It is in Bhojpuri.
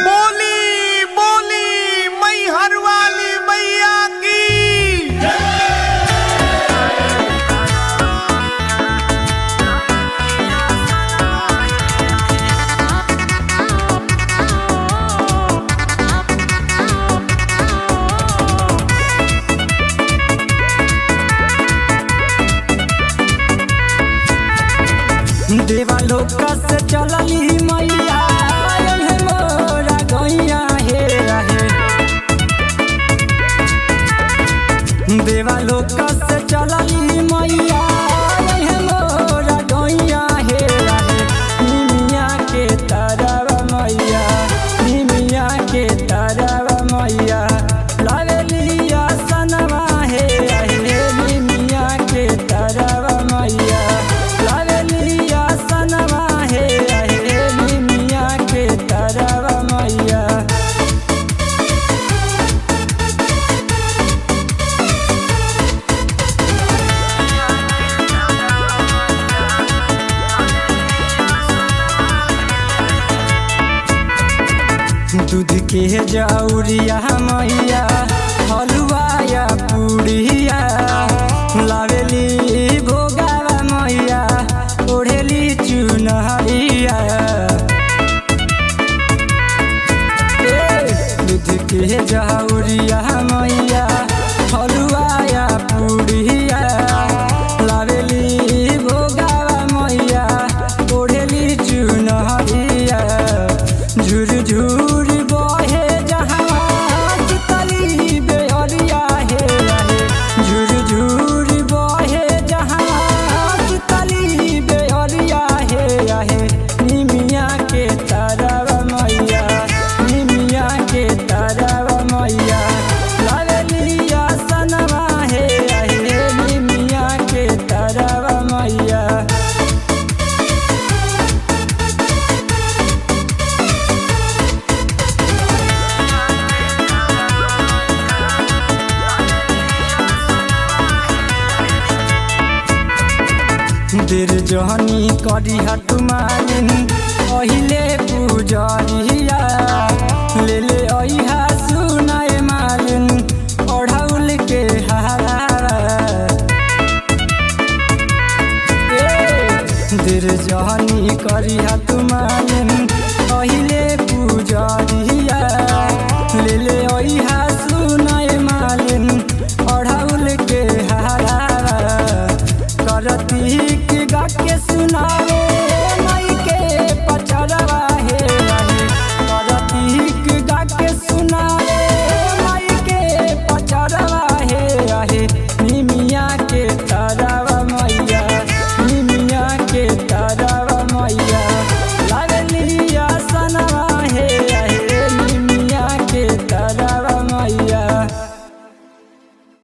बोली बोली मैहर वाली मैया की देवालोक से चलली मैया मोरा गैया हे रहे। देवालोक से चलली मैया मोरा गैया हे रहे। निमिया के तरव मैया, निमिया के तरव मैया लावेलिया सनवा हे रहे। निमिया के तरव मैया लावेलिया सनवा हे रहे। निमिया के तरव मैया दूध के जौरिया मैया हलुआ या पूड़िया लावेली भोगावा मैया ओढ़ेली चुनरिया। दूध के जौरिया मैया हलुआ या पूड़िया लावेली भोगावा मैया ओढ़ेली चुनरिया। झुर झुर बहे जहाँ चितली बेअरिया हे रहे। झुर झुर बहे जहाँ चितली बेअरिया हे रहे। निमिया के तरव मैया, निमिया के तरव मैया लावेलिया सनवा हे रहे। निमिया के तरव मैया देर जहनी करी हटुमालिन पहिले पूजरिया ले ले अइहा सुनाए मालिन ओढ़ौल के हारा। देर जहनी करी हटुमालिन पहिले पूजरिया ले ले अइहा सुनाए मालिन ओढ़ौल के हारा। करती की गा के सुनावे मई के पचरवा हे